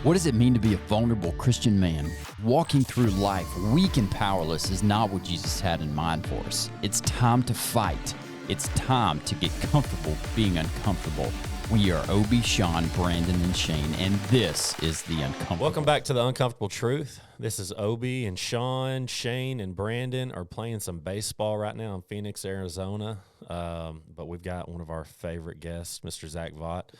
What does it mean to be a vulnerable Christian man? Walking through life weak and powerless is not what Jesus had in mind for us. It's time to fight. It's time to get comfortable being uncomfortable. We are Obi, Sean, Brandon, and Shane, and this is The Uncomfortable. Welcome back to The Uncomfortable Truth. This is Obi and Sean, Shane, and Brandon are playing some baseball right now in Phoenix, Arizona. But we've got one of our favorite guests, Mr. Zach Vaught.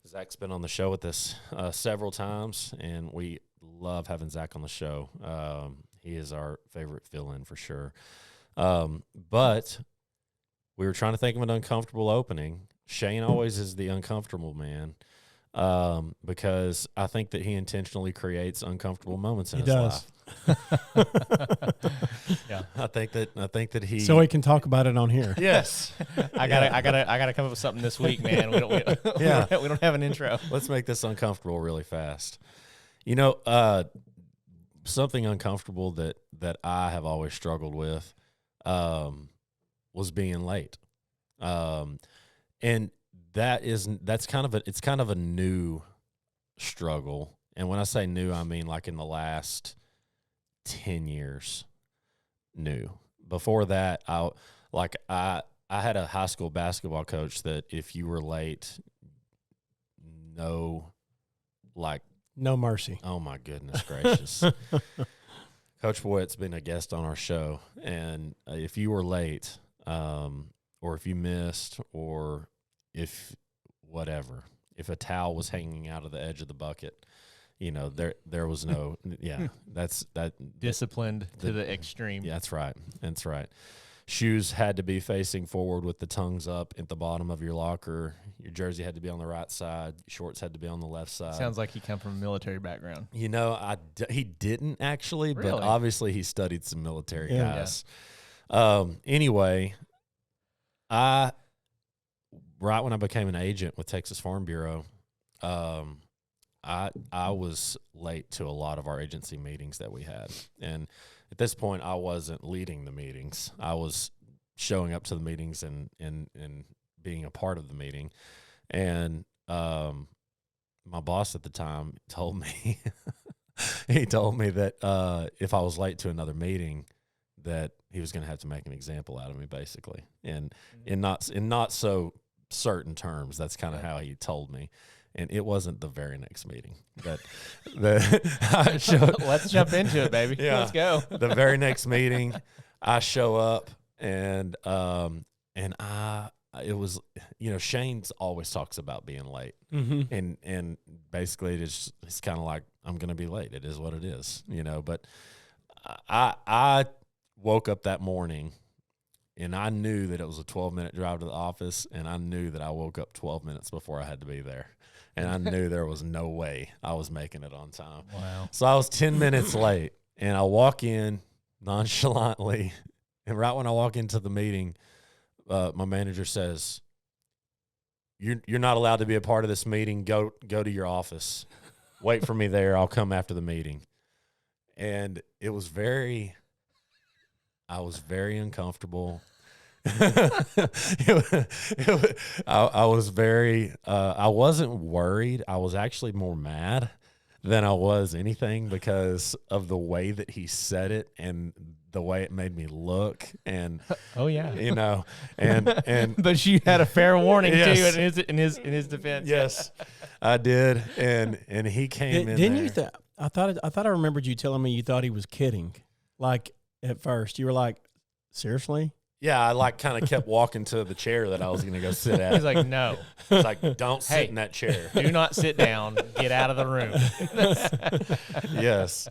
Zach's been on the show with us several times, and we love having Zach on the show. He is our favorite fill-in for sure. But we were trying to think of an uncomfortable opening. Shane always is the uncomfortable man because I think that he intentionally creates uncomfortable moments in his life. Yeah, I think that he so he can talk about it on here. Yes. I gotta come up with something this week, man. We don't have an intro. Let's make this uncomfortable really fast. You know, something uncomfortable that I have always struggled with was being late. And that's kind of a new struggle. And when I say new, I mean like in the last 10 years new. Before that, I had a high school basketball coach that if you were late, no mercy. Oh my goodness gracious. Coach Boyd's been a guest on our show, and if you were late, or if you missed, or if a towel was hanging out of the edge of the bucket, you know, there was no, that's Disciplined to the extreme. Yeah, that's right. Shoes had to be facing forward with the tongues up at the bottom of your locker. Your jersey had to be on the right side. Shorts had to be on the left side. Sounds like you come from a military background. You know, he didn't actually, Really? but obviously he studied some military Yeah. guys. Anyway, right when I became an agent with Texas Farm Bureau, I was late to a lot of our agency meetings that we had. And at this point, I wasn't leading the meetings. I was showing up to the meetings and being a part of the meeting. And my boss at the time told me, that if I was late to another meeting, that he was going to have to make an example out of me, basically. And in not so certain terms, that's kind of how he told me. And it wasn't the very next meeting that I showed. Let's jump into it, baby. Yeah. Let's go. The very next meeting, I show up and it was, you know, Shane's always talks about being late, and basically it's kind of like, I'm going to be late. It is what it is, you know. But I woke up that morning, and I knew that it was a 12-minute drive to the office, and I knew that I woke up 12 minutes before I had to be there. And I knew there was no way I was making it on time. Wow. So I was 10 minutes late, and I walk in nonchalantly, and right when I walk into the meeting, my manager says, "You're not allowed to be a part of this meeting. Go to your office. Wait for me there. I'll come after the meeting." And I was very uncomfortable. I was very, I wasn't worried. I was actually more mad than I was anything because of the way that he said it and the way it made me look. And, Oh yeah. you know, and But you had a fair warning Yes. too in his defense. yes, I did. And he came in Didn't there. you? I thought I remembered you telling me you thought he was kidding. Like at first, you were like, "Seriously?" Yeah, I kind of kept walking to the chair that I was going to go sit at. He's like, no, It's like, don't sit Hey. in that chair. do not sit down. Get out of the room. Yes,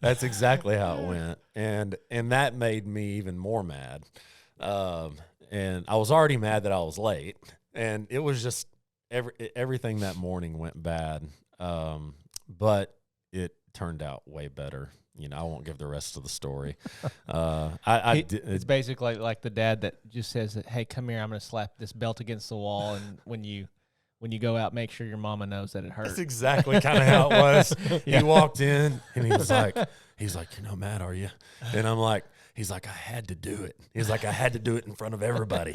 that's exactly how it went, and that made me even more mad. And I was already mad that I was late, and it was just everything that morning went bad. But it turned out way better. You know, I won't give the rest of the story. It's basically like the dad that just says that, "Hey, come here. I'm going to slap this belt against the wall, and when you go out, make sure your mama knows that it hurts." That's exactly kind of how it was. He walked in and he's like, "You're not mad, are you?" And I'm like, he's like, "I had to do it." He's like, "I had to do it in front of everybody."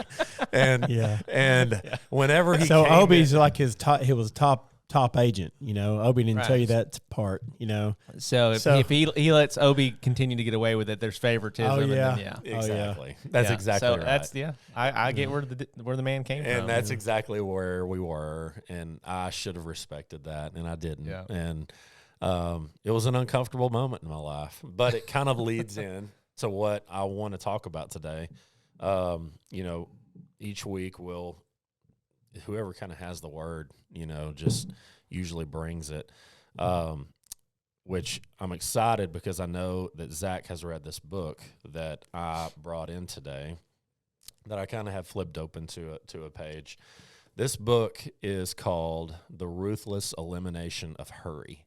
And Yeah. and whenever he So came Obi's in, like his top. He was top top agent. Obi didn't tell you that part. So if he lets Obi continue to get away with it, there's favoritism. Oh yeah, and then, Exactly. That's exactly so right. That's I get where the man came from, and that's exactly where we were, and I should have respected that, and I didn't. Yeah. And it was an uncomfortable moment in my life, but it kind of leads in to what I want to talk about today. Each week whoever kind of has the word, just usually brings it, which I'm excited because I know that Zach has read this book that I brought in today that I kind of have flipped open to a page. This book is called The Ruthless Elimination of Hurry.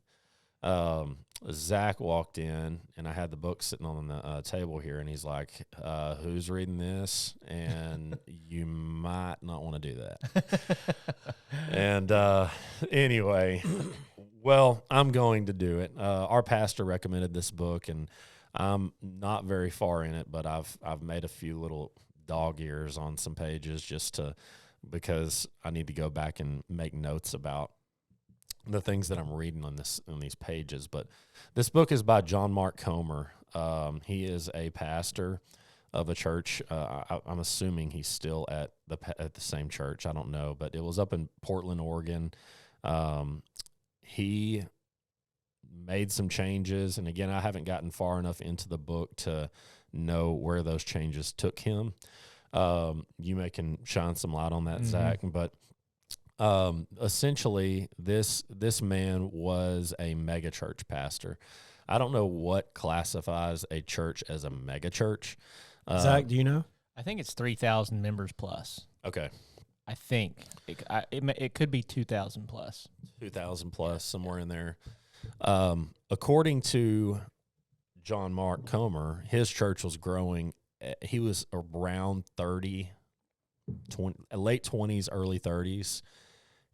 Zach walked in, and I had the book sitting on the table here, and he's like, who's reading this? And you might not want to do that. And anyway, well, I'm going to do it. Our pastor recommended this book, and I'm not very far in it, but I've made a few little dog ears on some pages because I need to go back and make notes about the things that I'm reading on these pages. But this book is by John Mark Comer. He is a pastor of a church. I'm assuming he's still at the same church. I don't know, but it was up in Portland, Oregon. He made some changes, and again, I haven't gotten far enough into the book to know where those changes took him. You can shine some light on that, Zach, but essentially this man was a mega church pastor. I don't know what classifies a church as a mega church. Zach, do you know? I think it's 3,000 members plus. Okay. I think it could be 2,000 plus. 2,000 plus, somewhere in there. According to John Mark Comer, his church was growing. He was around 30, late 20s, early 30s.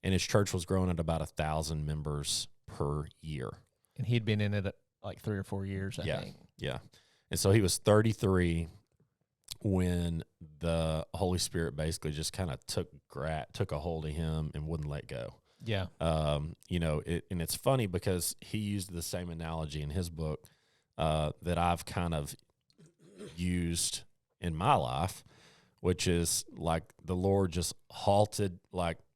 And his church was growing at about 1,000 members per year. And he'd been in it like 3 or 4 years, I think. Yeah. And so he was 33 when the Holy Spirit basically just kind of took a hold of him and wouldn't let go. Yeah. And it's funny because he used the same analogy in his book that I've kind of used in my life, which is like the Lord just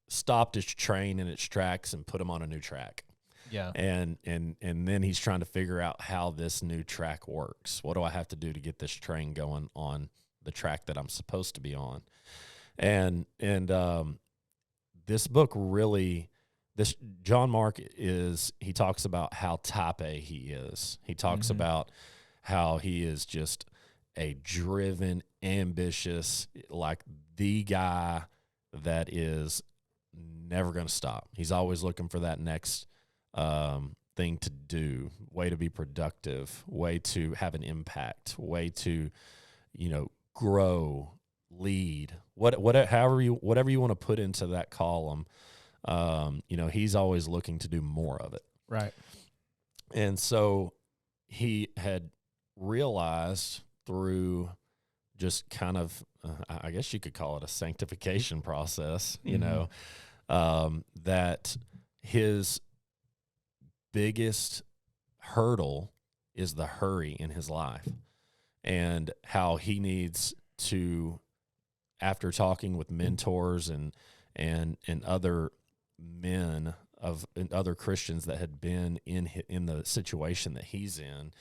stopped his train in its tracks and put him on a new track. Yeah. And then he's trying to figure out how this new track works. What do I have to do to get this train going on the track that I'm supposed to be on? And this book really, John Mark he talks about how type A he is. He talks about how he is just a driven, ambitious, like the guy that is never going to stop. He's always looking for that next thing to do, way to be productive, way to have an impact, way to, grow, lead, whatever you want to put into that column. He's always looking to do more of it. Right. And so he had realized through just kind of, I guess you could call it a sanctification process, that his biggest hurdle is the hurry in his life, and how he needs to, after talking with mentors and other men and other Christians that had been in the situation that he's in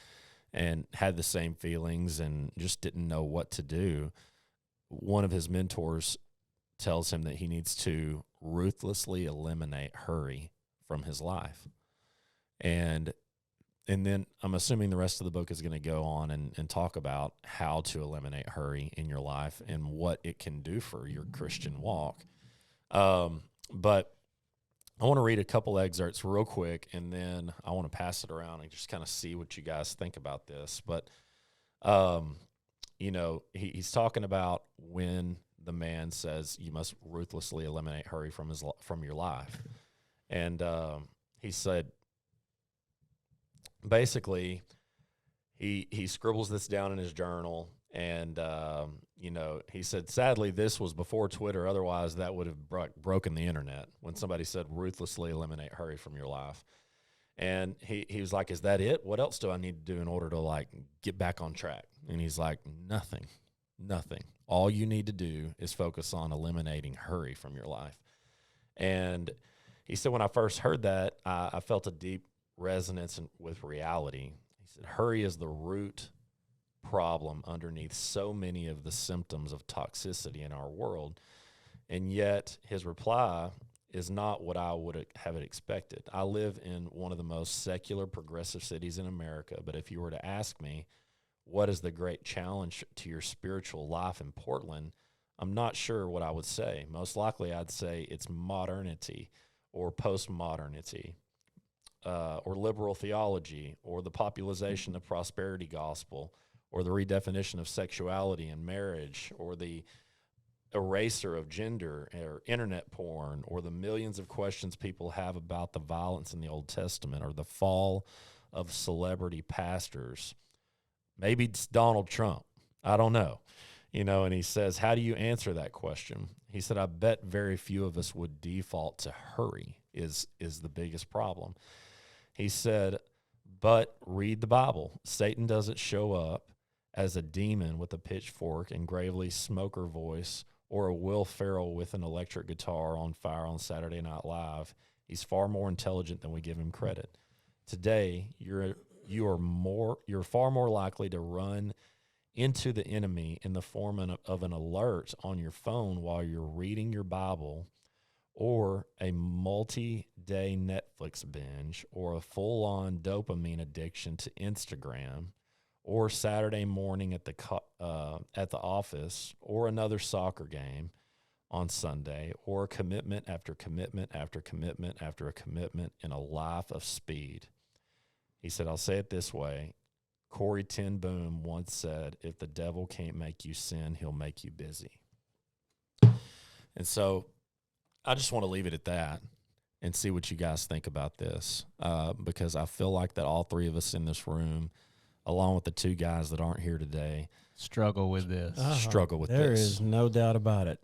and had the same feelings and just didn't know what to do, one of his mentors tells him that he needs to ruthlessly eliminate hurry from his life. And then I'm assuming the rest of the book is going to go on and talk about how to eliminate hurry in your life and what it can do for your Christian walk. But I want to read a couple excerpts real quick, and then I want to pass it around and just kind of see what you guys think about this. But, he's talking about when the man says you must ruthlessly eliminate hurry from your life. And he said, basically, he scribbles this down in his journal, And, he said, sadly, this was before Twitter. Otherwise, that would have broken the internet when somebody said ruthlessly eliminate hurry from your life. And he was like, is that it? What else do I need to do in order to, like, get back on track? And he's like, nothing. All you need to do is focus on eliminating hurry from your life. And he said, when I first heard that, I felt a deep resonance with reality. He said, hurry is the root problem underneath so many of the symptoms of toxicity in our world. And yet his reply is not what I would have expected. I live in one of the most secular, progressive cities in America, but if you were to ask me, what is the great challenge to your spiritual life in Portland, I'm not sure what I would say. Most likely I'd say it's modernity or postmodernity, or liberal theology, or the popularization of prosperity gospel, or the redefinition of sexuality and marriage, or the eraser of gender, or internet porn, or the millions of questions people have about the violence in the Old Testament, or the fall of celebrity pastors. Maybe it's Donald Trump. I don't know. And he says, how do you answer that question? He said, I bet very few of us would default to hurry is the biggest problem. He said, but read the Bible. Satan doesn't show up as a demon with a pitchfork and gravely smoker voice, or a Will Ferrell with an electric guitar on fire on Saturday Night Live. He's far more intelligent than we give him credit. Today, you're far more likely to run into the enemy in the form of an alert on your phone while you're reading your Bible, or a multi-day Netflix binge, or a full-on dopamine addiction to Instagram, or Saturday morning at the office, or another soccer game on Sunday, or commitment after commitment after commitment after a commitment in a life of speed. He said, I'll say it this way. Corrie ten Boom once said, if the devil can't make you sin, he'll make you busy. And so I just want to leave it at that and see what you guys think about this, because I feel like that all three of us in this room, along with the two guys that aren't here today, struggle with this. There is no doubt about it.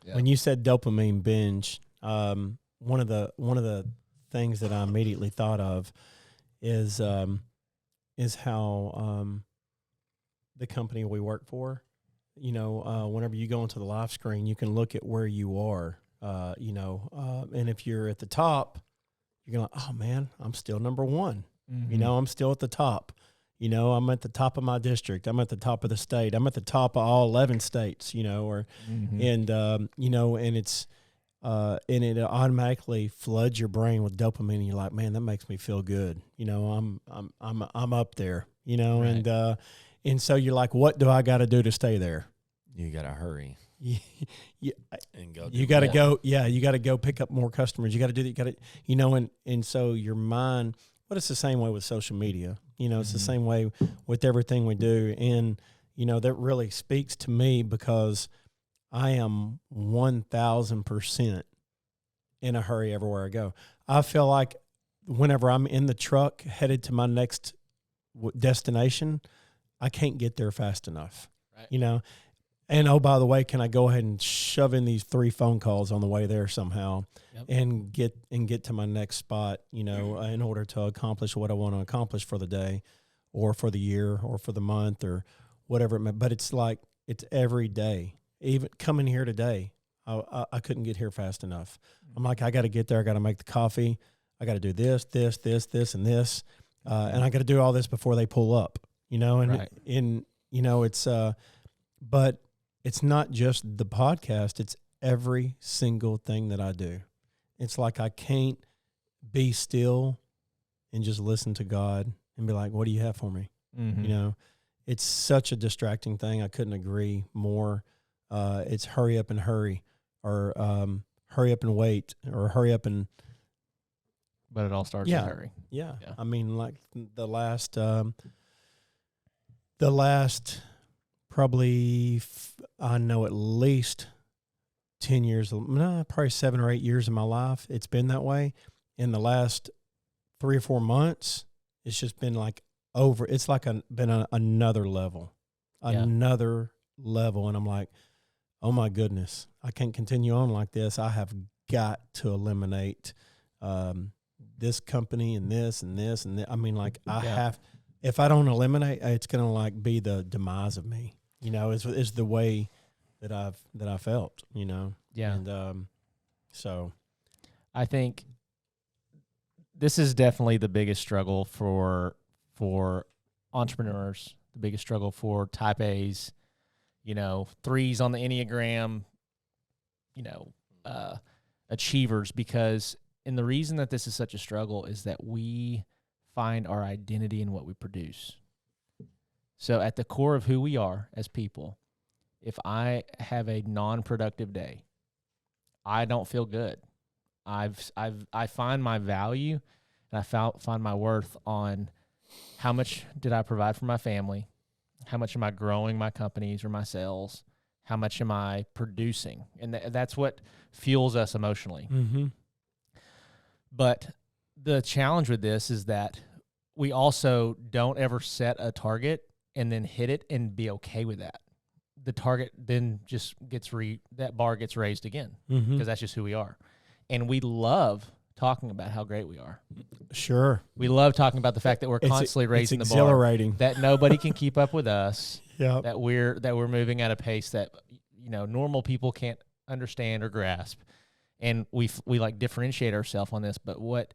Yeah. When you said dopamine binge, one of the things that I immediately thought of is how the company we work for, whenever you go into the live screen, you can look at where you are, and if you're at the top, you're going, oh man, I'm still number one. Mm-hmm. I'm still at the top. I'm at the top of my district. I'm at the top of the state. I'm at the top of all 11 states, mm-hmm. And it's, and it automatically floods your brain with dopamine. And you're like, man, that makes me feel good. I'm up there, right. And so you're like, what do I got to do to stay there? You got to hurry. And go. You got to go. Yeah. You got to go pick up more customers. You got to do that. You got to, and so your mind, but it's the same way with social media. It's mm-hmm. the same way with everything we do. And, that really speaks to me because I am 1,000% in a hurry everywhere I go. I feel like whenever I'm in the truck headed to my next destination, I can't get there fast enough, right. And, oh, by the way, can I go ahead and shove in these 3 phone calls on the way there somehow and get to my next spot, in order to accomplish what I want to accomplish for the day or for the year or for the month or whatever it may. But it's like it's every day. Even coming here today, I couldn't get here fast enough. I'm like, I got to get there. I got to make the coffee. I got to do this, and this. And I got to do all this before they pull up, and right. It's, but it's not just the podcast. It's every single thing that I do. It's like I can't be still and just listen to God and be like, what do you have for me? Mm-hmm. It's such a distracting thing. I couldn't agree more. It's hurry up and hurry, or hurry up and wait, or hurry up and. But it all starts with hurry. Yeah. I mean, like the last probably, I know at least 10 years, probably 7 or 8 years of my life, it's been that way. In the last 3 or 4 months, it's just been like it's like been another level. another level. And I'm like, oh my goodness, I can't continue on like this. I have got to eliminate this company and this and this and this. I mean, like I have, if I don't eliminate, it's going to like be the demise of me, you know, is the way that I felt, you know? Yeah. And so I think this is definitely the biggest struggle for entrepreneurs, the biggest struggle for type A's, you know, 3s on the Enneagram, you know, achievers, because, and the reason that this is such a struggle is that we find our identity in what we produce. So at the core of who we are as people, if I have a non-productive day, I don't feel good. I find my value and I find my worth on how much did I provide for my family, how much am I growing my companies or my sales, how much am I producing, and that's what fuels us emotionally. mm-hmm. But the challenge with this is that we also don't ever set a target and then hit it and be okay with that. The target then just gets that bar gets raised again, Mm-hmm. because that's just who we are. And we love talking about how great we are. Sure. We love talking about the fact that we're constantly raising the bar, exhilarating. that nobody can keep up with us, Yeah. that we're moving at a pace that, you know, normal people can't understand or grasp. And we like differentiate ourselves on this. But what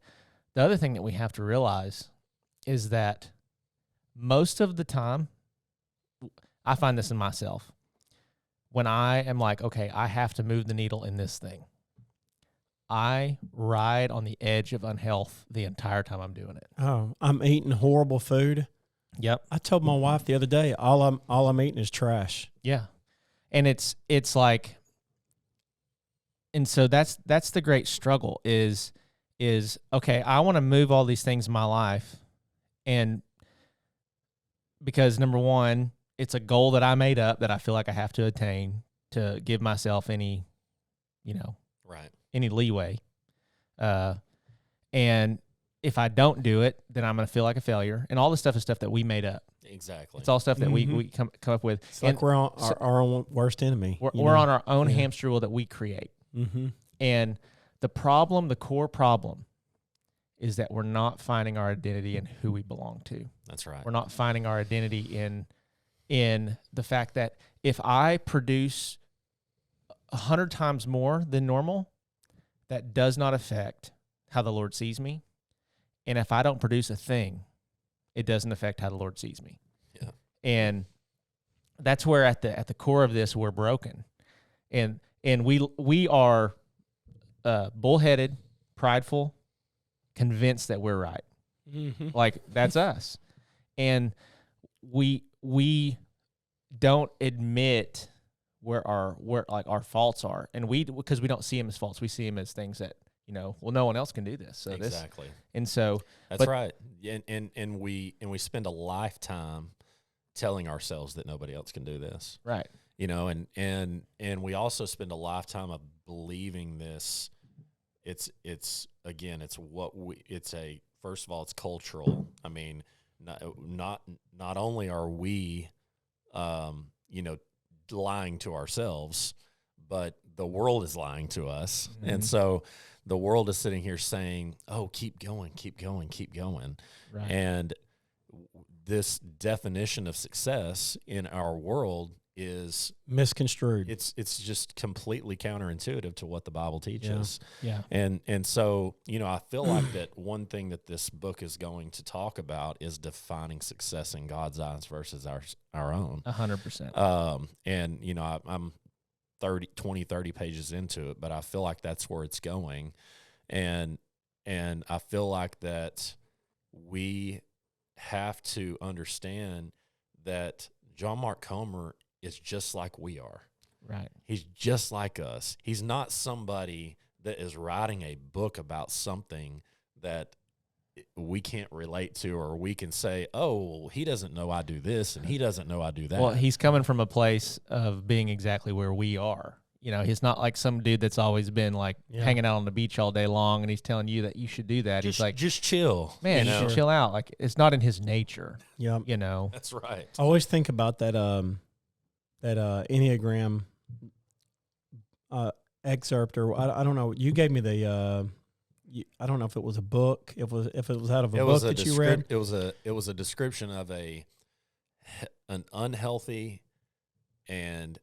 the other thing that we have to realize is that most of the time, I find this in myself, when I am like, okay, I have to move the needle in this thing, I ride on the edge of unhealth the entire time I'm doing it. Oh, I'm eating horrible food. Yep. I told my wife the other day, all I'm eating is trash. Yeah. And it's like, and so that's the great struggle is okay, I want to move all these things in my life, and because number one, it's a goal that I made up that I feel like I have to attain to give myself any, you know, Right. any leeway. And if I don't do it, then I'm going to feel like a failure. And all this stuff is stuff that we made up. Exactly. It's all stuff that Mhm. we come up with. It's And like we're on our own worst enemy. we're on our own Yeah. hamster wheel that we create. Mm-hmm. And the core problem is that we're not finding our identity in who we belong to. That's right. We're not finding our identity in the fact that if I produce 100 times more than normal, that does not affect how the Lord sees me. And if I don't produce a thing, it doesn't affect how the Lord sees me. Yeah. And that's where at the core of this, we're broken. And we are bullheaded, prideful, convinced that we're right. Mm-hmm. Like, that's us. And we don't admit where our faults are. And because we don't see them as faults, we see them as things that, you know, well, no one else can do this. So Exactly. and so That's right. And we spend a lifetime telling ourselves that nobody else can do this. right. You know, and we also spend a lifetime of believing this. It's first of all, it's cultural. I mean, not only are we, you know, lying to ourselves, but the world is lying to us. Mm-hmm. And so the world is sitting here saying, oh, keep going. Right. And this definition of success in our world is Misconstrued. it's just completely counterintuitive to what the Bible teaches. Yeah. And so, you know, I feel like that one thing that this book is going to talk about is defining success in God's eyes versus our own. 100%. And, you know, I'm 30 pages into it, but I feel like that's where it's going. And I feel like that we have to understand that John Mark Comer is just like we are. Right. He's just like us. He's not somebody that is writing a book about something that we can't relate to, or we can say, oh, he doesn't know I do this and he doesn't know I do that. Well, he's coming from a place of being exactly where we are. You know, he's not like some dude that's always been like Yeah. hanging out on the beach all day long, and he's telling you that you should do that. Just He's like, just chill. man, you you know? should chill out. Like, it's not in his nature, Yeah. you know. That's right. I always think about that Enneagram excerpt, or I don't know. You gave me the I don't know if it was a book, if it was out of a book that you read. It was a description of an unhealthy and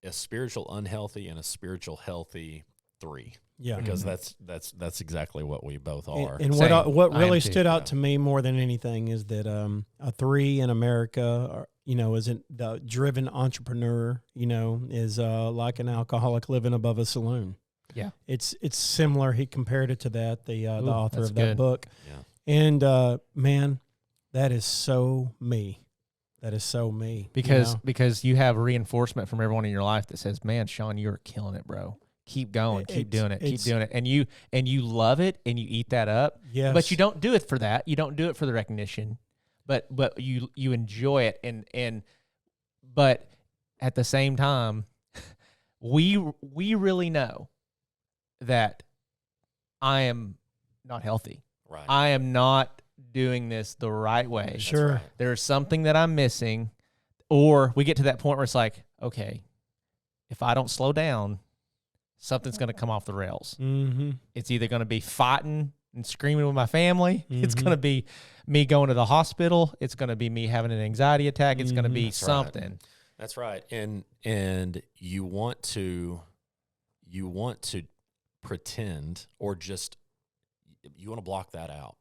a spiritual unhealthy and a spiritual healthy 3. Yeah. Because that's exactly what we both are. And Same. what I am really too, stood out yeah. to me more than anything is that a 3 in America, isn't the driven entrepreneur, is like an alcoholic living above a saloon. Yeah. It's similar. He compared it to that, the author that's of that good. book. Yeah. And man, that is so me. That is so me. Because you have reinforcement from everyone in your life that says, man, Sean, you're killing it, bro. Keep going, keep doing it, keep doing it. And you love it and you eat that up. Yes. But you don't do it for that. You don't do it for the recognition. But you enjoy it but at the same time, we really know that I am not healthy. Right. I am not doing this the right way. That's Sure. right. There's something that I'm missing, or we get to that point where it's like, okay, if I don't slow down, something's going to come off the rails. Mm-hmm. It's either going to be fighting and screaming with my family. It's Mhm. going to be me going to the hospital. It's going to be me having an anxiety attack. It's going to be That's right. something. That's right. And you want to pretend, or just you want to block that out.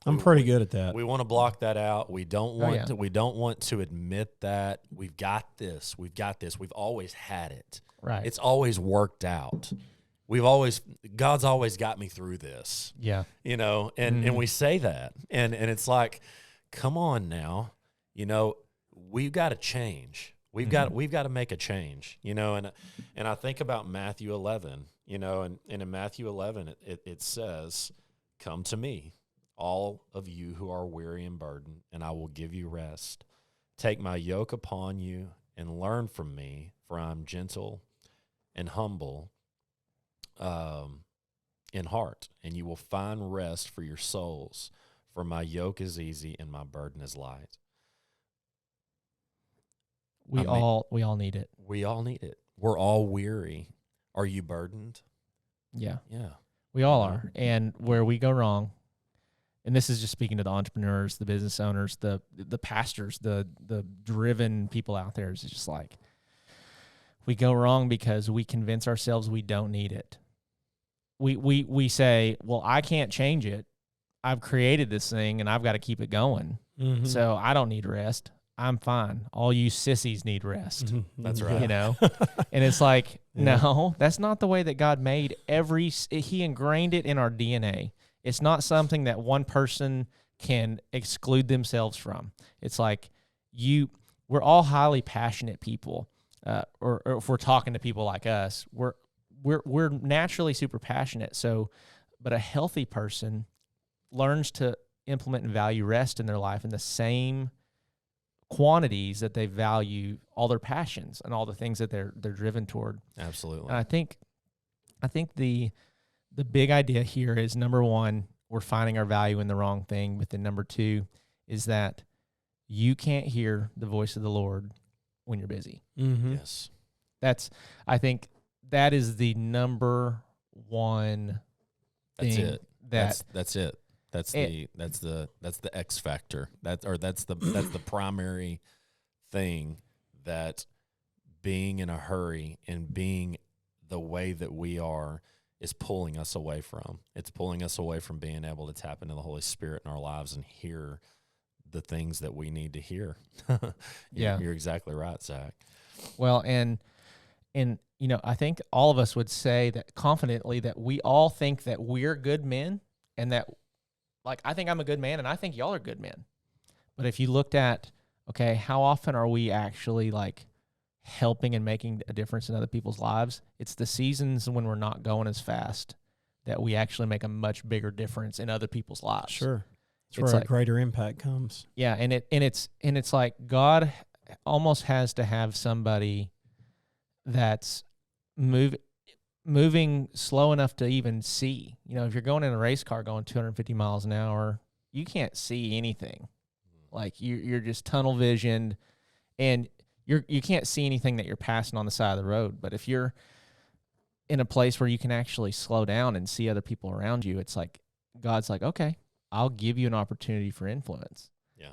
I'm pretty good at that. We want to block that out. We don't want yeah. to. We don't want to admit that we've got this. We've got this. We've always had it. Right. It's always worked out. God's always got me through this. yeah. And we say that, and it's like, come on now, we've got to change. We've got to make a change. And I think about Matthew 11. And in Matthew 11 it says, "Come to me, all of you who are weary and burdened, and I will give you rest. Take my yoke upon you and learn from me, for I'm gentle and humble in heart, and you will find rest for your souls. For my yoke is easy and my burden is light." We all need it. We all need it. We're all weary. Are you burdened? Yeah. Yeah. We all are. And where we go wrong, and this is just speaking to the entrepreneurs, the business owners, the pastors, the driven people out there, is just like, we go wrong because we convince ourselves we don't need it. We say, well, I can't change it. I've created this thing and I've got to keep it going. Mm-hmm. So I don't need rest. I'm fine. All you sissies need rest. That's Yeah. right. You know? And it's like, Yeah. no, that's not the way that God made he ingrained it in our DNA. It's not something that one person can exclude themselves from. It's like we're all highly passionate people. Or if we're talking to people like us, we're naturally super passionate. So, but a healthy person learns to implement and value rest in their life in the same quantities that they value all their passions and all the things that they're driven toward. Absolutely. And I think the big idea here is, number one, we're finding our value in the wrong thing. But then number two is that you can't hear the voice of the Lord when you're busy. Mm-hmm. Yes. I think that is the number one That's thing it. That's it. That's the X factor. That's the primary thing that being in a hurry and being the way that we are is pulling us away from. It's pulling us away from being able to tap into the Holy Spirit in our lives and hear the things that we need to hear. Yeah. You're exactly right, Zach. Well, and I think all of us would say that confidently that we all think that we're good men, and that, like, I think I'm a good man and I think y'all are good men. But if you looked at, okay, how often are we actually like helping and making a difference in other people's lives? It's the seasons when we're not going as fast that we actually make a much bigger difference in other people's lives. Sure. It's It's where like- a greater impact comes. Yeah, and it's like God almost has to have somebody that's moving slow enough to even see. You know, if you're going in a race car going 250 miles an hour, you can't see anything. Like you're just tunnel visioned, and you can't see anything that you're passing on the side of the road. But if you're in a place where you can actually slow down and see other people around you, it's like God's like, okay, I'll give you an opportunity for influence. Yeah.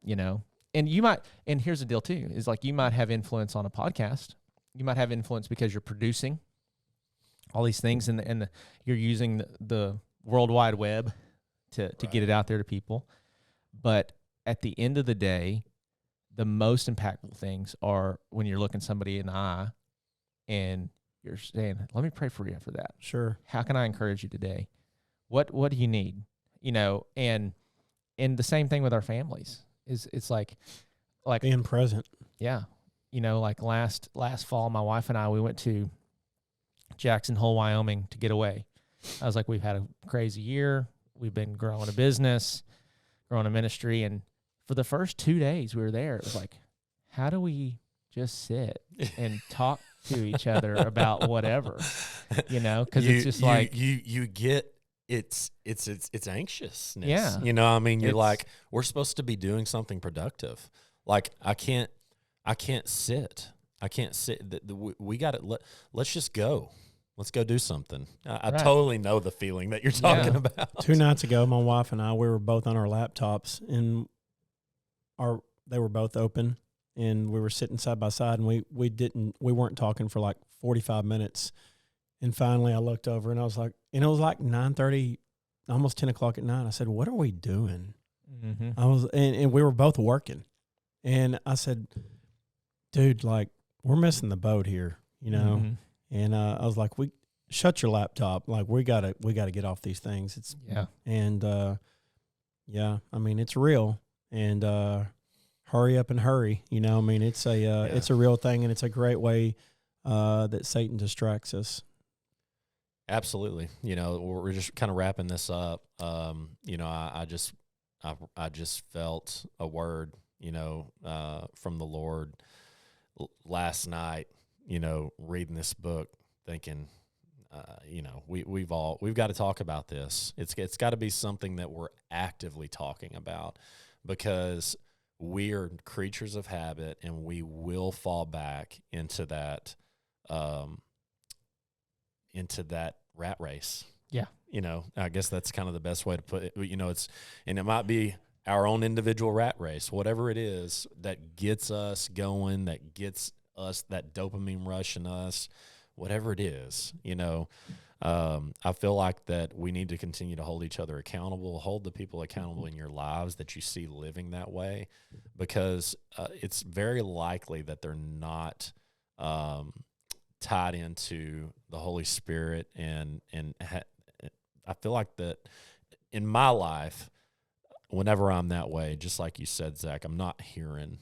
You know, and you might, and here's the deal too, is like you might have influence on a podcast. You might have influence because you're producing all these things and you're using the World Wide Web to get it out there to people. But at the end of the day, the most impactful things are when you're looking somebody in the eye and you're saying, let me pray for you for that. Sure. How can I encourage you today? What do you need? You know, and the same thing with our families is it's like being present. yeah. You know, like last fall, my wife and I, we went to Jackson Hole, Wyoming to get away. I was like, we've had a crazy year. We've been growing a business, growing a ministry. And for the first 2 days we were there, it was like, how do we just sit and talk to each other about whatever, you know? Because it's just like you get it's anxiousness. Yeah. You know, I mean, you're It's- like, we're supposed to be doing something productive. Like I can't sit. I can't sit. We got it. Let's just go. Let's go do something. I Right. totally know the feeling that you're talking Yeah. about. 2 nights ago, my wife and I, we were both on our laptops, and they were both open, and we were sitting side by side, and we weren't talking for like 45 minutes, and finally I looked over and I was like, and it was like 9:30, almost 10 o'clock at night. I said, "What are we doing?" Mhm. I was, and we were both working, and I said, "Dude, like we're missing the boat here, you know." Mhm. And I was like, "We shut your laptop. Like we gotta get off these things." It's Yeah. and yeah, I mean it's real. And hurry up and hurry. You know, I mean it's a real thing, and it's a great way that Satan distracts us. Absolutely. You know, we're just kind of wrapping this up. You know, I just felt a word, you know, from the Lord last night, you know, reading this book, thinking, you know, we've got to talk about this. It's got to be something that we're actively talking about, because we are creatures of habit, and we will fall back into that rat race. Yeah. You know, I guess that's kind of the best way to put it. You know, it might be our own individual rat race, whatever it is that gets us going, that gets us that dopamine rush in us, whatever it is, you know. I feel like that we need to continue to hold each other accountable, hold the people accountable in your lives that you see living that way, because it's very likely that they're not tied into the Holy Spirit. And I feel like that in my life, whenever I'm that way, just like you said, Zach, I'm not hearing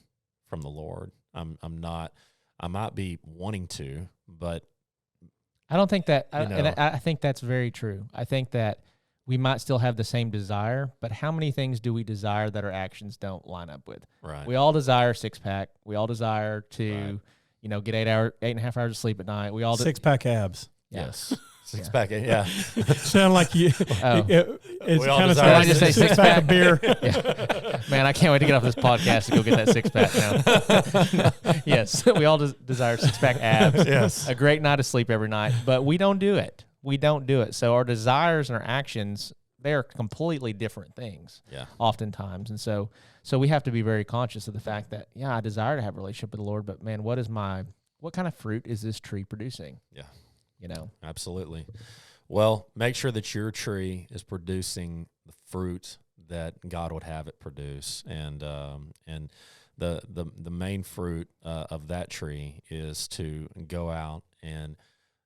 from the Lord. I'm not. I might be wanting to, but I don't think that, You know. and I think that's very true. I think that we might still have the same desire, but how many things do we desire that our actions don't line up with? right. We all desire 6-pack. We all desire to, Right. you know, get 8.5 hours of sleep at night. We all 6-pack abs. yeah. Yes. Six pack. Yeah. Sound like you? Oh. It's We all kind of desire like Did I just say 6-pack of beer. Yeah. Man, I can't wait to get off this podcast and go get that 6-pack now. Yes, we all desire 6-pack abs. Yes. A great night of sleep every night, but we don't do it. We don't do it. So our desires and our actions, they are completely different things. Yeah. Oftentimes, and so we have to be very conscious of the fact that I desire to have a relationship with the Lord, but man, what kind of fruit is this tree producing? Yeah. You know. Absolutely. Well, make sure that your tree is producing the fruit that God would have it produce, and the main fruit of that tree is to go out and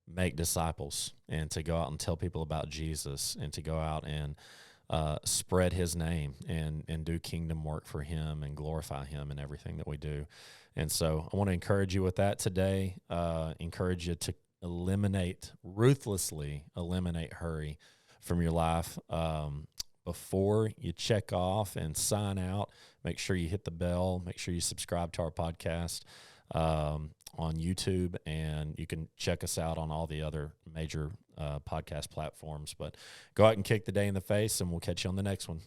make disciples, and to go out and tell people about Jesus, and to go out and spread His name and do kingdom work for Him and glorify Him in everything that we do. And so I want to encourage you with that today. Encourage you to ruthlessly eliminate hurry from your life. Before you check off and sign out, make sure you hit the bell. Make sure you subscribe to our podcast. on YouTube, and you can check us out on all the other major podcast platforms. But go out and kick the day in the face, and we'll catch you on the next one.